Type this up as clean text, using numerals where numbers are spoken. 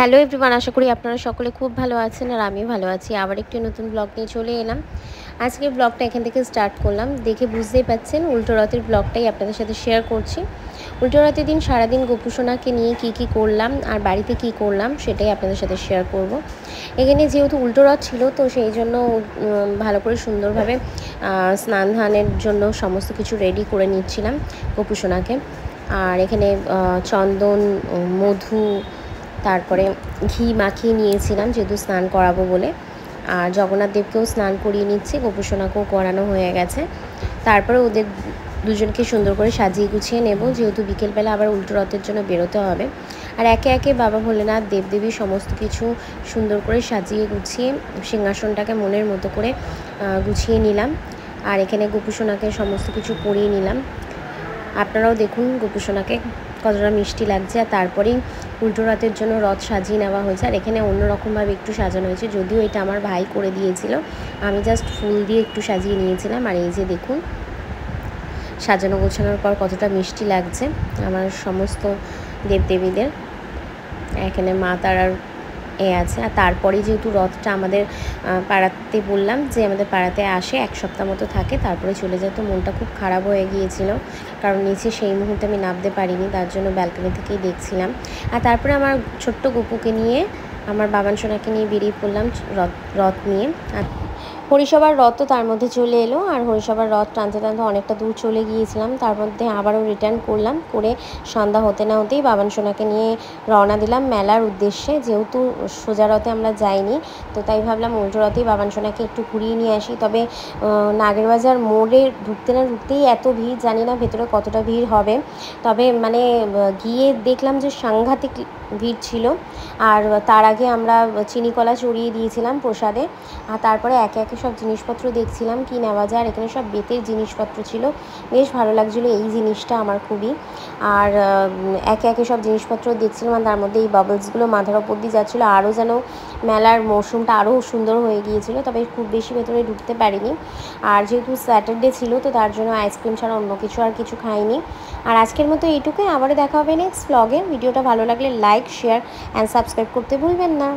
Hello everyone, আশা করি আপনারা সকলে খুব ভালো আছেন আর আমিও ভালো আছি। আবার একটি নতুন ব্লগ নিয়ে চলে এলাম। আজকে ব্লগটা এখান থেকে স্টার্ট করলাম। দেখে বুঝতেই পাচ্ছেন উল্টো রথের ব্লগটাই আপনাদের সাথে শেয়ার করছি। উল্টো রথের দিন সারাদিন গোপুসোনাকে নিয়ে কি করলাম আর বাড়িতে কি করলাম সেটাই আপনাদের সাথে শেয়ার করব। এখানে যেহেতু উল্টো রথ ছিল তো সেই জন্য ভালো করে সুন্দরভাবে স্নান ধানের জন্য সমস্ত কিছু রেডি করে নিচ্ছিলাম গোপুসোনাকে। আর এখানে চন্দন, মধু, তারপরে ঘি মাখিয়ে নিয়েছিলাম যেহেতু স্নান করাবো বলে। আর জগন্নাথ দেবকেও স্নান করিয়ে নিচ্ছি, গোপুসোনাকেও করানো হয়ে গেছে। তারপরে ওদের দুজনকে সুন্দর করে সাজিয়ে গুছিয়ে নেব, যেহেতু বিকেলবেলা আবার উল্টো রথের জন্য বেরোতে হবে। আর একে একে বাবা ভোলেনাথ, দেবদেবী সমস্ত কিছু সুন্দর করে সাজিয়ে গুছিয়ে সিংহাসনটাকে মনের মতো করে গুছিয়ে নিলাম। আর এখানে গোপুসোনাকে সমস্ত কিছু পরিয়ে নিলাম। আপনারাও দেখুন গোপুসোনাকে কতটা মিষ্টি লাগছে। আর তারপরেই উল্টো রথের জন্য রথ সাজিয়ে নেওয়া হয়েছে। আর এখানে অন্যরকমভাবে একটু সাজানো হয়েছে, যদিও এটা আমার ভাই করে দিয়েছিল, আমি জাস্ট ফুল দিয়ে একটু সাজিয়ে নিয়েছিলাম। আর এই যে দেখুন সাজানো গোছানোর পর কতটা মিষ্টি লাগছে আমার সমস্ত দেবদেবীদের। এখানে মা তারার আছে। আর তারপরে যেহেতু রথটা আমাদের পাড়াতে বললাম যে আমাদের পাড়াতে আসে, এক সপ্তাহ মতো থাকে, তারপরে চলে যায়। তো মনটা খুব খারাপ হয়ে গিয়েছিল, কারণ নিচে সেই মুহূর্তে আমি নামতে পারিনি, তার জন্য ব্যালকনি থেকেই দেখছিলাম। আর তারপরে আমার ছোট্ট গপুকে নিয়ে, আমার বাবান সোনাকে নিয়ে বেরিয়ে পড়লাম রথ নিয়ে। আর হরিসভার রথ তো তার মধ্যে চলে এলো। আর হরিসভার রথ টানতে টানতে অনেকটা দূর চলে গিয়েছিলাম, তার মধ্যে আবারও রিটার্ন করলাম। করে সন্ধ্যা হতে না হতেই বাবান সোনাকে নিয়ে রওনা দিলাম মেলার উদ্দেশ্যে। যেহেতু সোজা রথে আমরা যাইনি, তো তাই ভাবলাম উল্টো রথেই বাবান সোনাকে একটু ঘুরিয়ে নিয়ে আসি। তবে নাগেরবাজার মোড়ে ঢুকতে না ঢুকতেই এত ভিড়, জানি না ভেতরে কতটা ভিড় হবে। তবে মানে গিয়ে দেখলাম যে সাংঘাতিক ভিড় ছিল। আর তার আগে আমরা চিনিকলা চড়িয়ে দিয়েছিলাম প্রসাদে। আর তারপরে একে একে সব জিনিসপত্র দেখছিলাম কি নেওয়া যায়। আর এখানে সব বেতের জিনিসপত্র ছিল, বেশ ভালো লাগছিলো এই জিনিসটা আমার খুবই। আর একে একে সব জিনিসপত্র দেখছিলাম। আর তার মধ্যে এই বাবলসগুলো মাথার ওপর দিয়ে যাচ্ছিলো, আরও যেন মেলার মরশুমটা আরও সুন্দর হয়ে গিয়েছিলো। তবে খুব বেশি ভেতরে ঢুকতে পারিনি। আর যেহেতু স্যাটারডে ছিল, তো তার জন্য আইসক্রিম ছাড়া অন্য কিছু খাইনি। আর আজকের মতো এইটুকুই, আবারও দেখা হবে নেক্সট ব্লগে। ভিডিওটা ভালো লাগলে লাইক, শেয়ার অ্যান্ড সাবস্ক্রাইব করতে ভুলবেন না।